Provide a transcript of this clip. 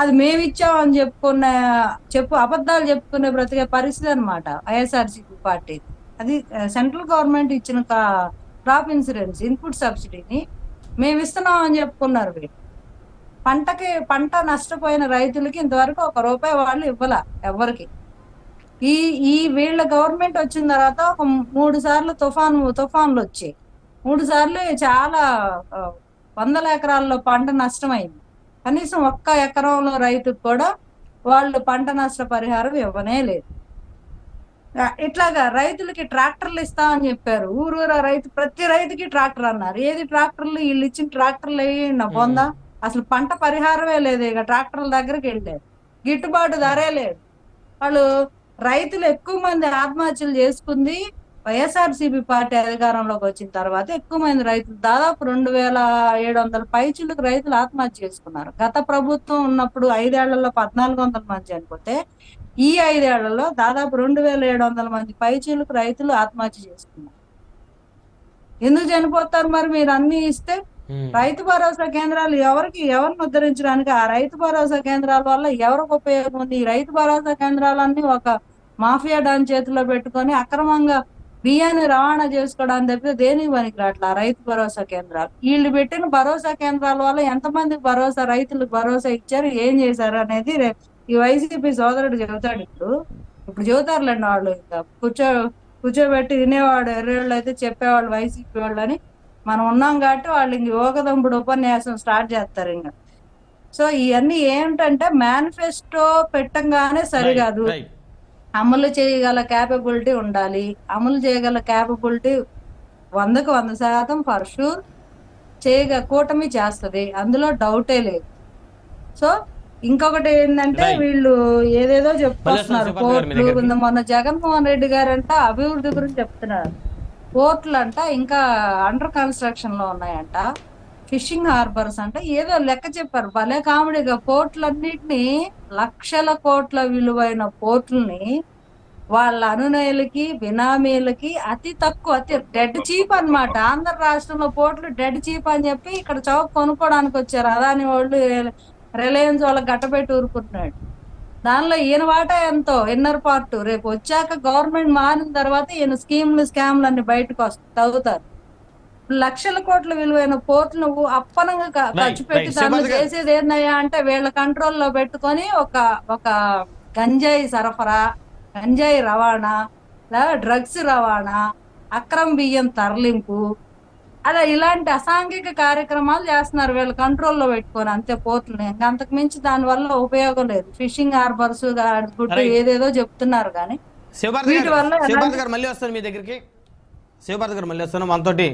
అది మేమిచ్చామని అబద్ధాలు చెప్పుకునే బ్రతికే పరిస్థితి అనమాట వైఎస్ఆర్సీపీ పార్టీ. అది సెంట్రల్ గవర్నమెంట్ ఇచ్చిన క్రాప్ ఇన్సూరెన్స్ ఇన్పుట్ సబ్సిడీని మేము ఇస్తున్నాం అని చెప్పుకున్నారు వీళ్ళు. పంట నష్టపోయిన రైతులకి ఇంతవరకు ₹1 వాళ్ళు ఇవ్వాల ఎవరికి. ఈ ఈ వీళ్ళ గవర్నమెంట్ వచ్చిన తర్వాత ఒక 3 సార్లు తుఫాన్లు వచ్చాయి. 3 సార్లు చాలా వందల ఎకరాల్లో పంట నష్టమైంది. కనీసం ఒక్క ఎకరంలో రైతుకు కూడా వాళ్ళు పంట నష్ట పరిహారం ఇవ్వనే లేదు. ఇట్లాగా రైతులకి ట్రాక్టర్లు ఇస్తామని చెప్పారు. ఊరూరా ప్రతి రైతుకి ట్రాక్టర్ అన్నారు. ఏది ట్రాక్టర్లు? వీళ్ళు ఇచ్చిన ట్రాక్టర్లు పొందా? అసలు పంట పరిహారమే లేదు. ఇక ట్రాక్టర్ల దగ్గరికి వెళ్ళారు. గిట్టుబాటు ధరే లేదు. వాళ్ళు రైతులు ఎక్కువ మంది ఆత్మహత్యలు చేసుకుంది వైఎస్ఆర్సీపీ పార్టీ అధికారంలోకి వచ్చిన తర్వాత. ఎక్కువ మంది రైతులు దాదాపు 2700 పైచిలకు రైతులు ఆత్మహత్య చేసుకున్నారు. గత ప్రభుత్వం ఉన్నప్పుడు 5 ఏళ్లలో 1400 మంది చనిపోతే ఈ 5 ఏళ్లలో దాదాపు 2700 మంది పైచిలకు రైతులు ఆత్మహత్య చేసుకున్నారు. ఎందుకు చనిపోతారు మరి? మీరు అన్ని ఇస్తే రైతు భరోసా కేంద్రాలు ఎవరిని ఉద్ధరించడానికి? ఆ రైతు భరోసా కేంద్రాల వల్ల ఎవరికి ఉపయోగం ఉంది? ఈ రైతు భరోసా కేంద్రాలన్నీ ఒక మాఫియా డాన్ చేతిలో పెట్టుకొని అక్రమంగా బియ్యాన్ని రవాణా చేసుకోవడానికి తప్పితే దేనికి పనికి రావట్లా రైతు భరోసా కేంద్రాలు. వీళ్ళు పెట్టిన భరోసా కేంద్రాల వల్ల ఎంతమందికి రైతులకు భరోసా ఇచ్చారు, ఏం చేశారు అనేది ఈ వైసీపీ సోదరుడు చెబుతాడు. ఇప్పుడు చెబుతారులేండి వాళ్ళు. ఇంకా కూర్చోబెట్టి వినేవాడు ఎర్రేళ్ళు అయితే చెప్పేవాళ్ళు వైసీపీ వాళ్ళు అని మనం ఉన్నాం కాబట్టి వాళ్ళు ఇంక యోగదంపుడు ఉపన్యాసం స్టార్ట్ చేస్తారు ఇంకా. సో ఇవన్నీ ఏంటంటే మేనిఫెస్టో పెట్టంగానే సరికాదు, అమలు చేయగల క్యాపబిలిటీ ఉండాలి. అమలు చేయగల క్యాపబిలిటీ 100కు 100% ఫర్ షూర్ కూటమి చేస్తుంది, అందులో డౌటే లేదు. సో ఇంకొకటి ఏంటంటే వీళ్ళు ఏదేదో చెప్పుకొస్తున్నారు. పోర్టులు మొన్న జగన్మోహన్ రెడ్డి గారంట అభివృద్ధి గురించి చెప్తున్నారు. పోర్టులు అంట ఇంకా అండర్ కన్స్ట్రక్షన్ లో ఉన్నాయంట. ఫిషింగ్ హార్బర్స్ అంటే ఏదో లెక్క చెప్పారు, భలే కామెడీగా. పోర్టులన్నిటినీ లక్షల కోట్ల విలువైన పోర్టుల్ని వాళ్ళ అనునయులకి బినామీలకి అతి డెడ్ చీప్ అన్నమాట. ఆంధ్ర రాష్ట్రంలో పోర్టులు డెడ్ చీప్ అని చెప్పి ఇక్కడ చౌక్ కొనుక్కోవడానికి వచ్చారు. అదాని వాళ్ళు, రిలయన్స్ వాళ్ళకి గట్టబెట్టి ఊరుకుంటున్నాడు. దానిలో ఈయన వాటా ఎంతో ఇన్నర్ పార్ట్. రేపు వచ్చాక గవర్నమెంట్ మారిన తర్వాత ఈయన స్కామ్లు అన్ని బయటకు తగ్గుతారు. లక్షల కోట్ల విలువైన పోర్టులు అప్పనంగా ఖర్చు పెట్టి దాన్ని చేసేది ఏందయ్యా అంటే వీళ్ళ కంట్రోల్లో పెట్టుకొని ఒక గంజాయి సరఫరా, గంజాయి రవాణా, డ్రగ్స్ రవాణా, అక్రమ బియ్యం తరలింపు, అలా ఇలాంటి అసాంఘిక కార్యక్రమాలు చేస్తున్నారు వీళ్ళ కంట్రోల్లో పెట్టుకొని. అంతే పోర్టులు. అంతకు మించి దాని వల్ల ఉపయోగం లేదు. ఫిషింగ్ హార్బర్స్ గుడ్డు ఏదేదో చెప్తున్నారు కానీ వీటి వల్ల మళ్ళీ వస్తాను మీ దగ్గరికి. శివభారతి గారు మళ్ళీ వస్తాను మనతోటి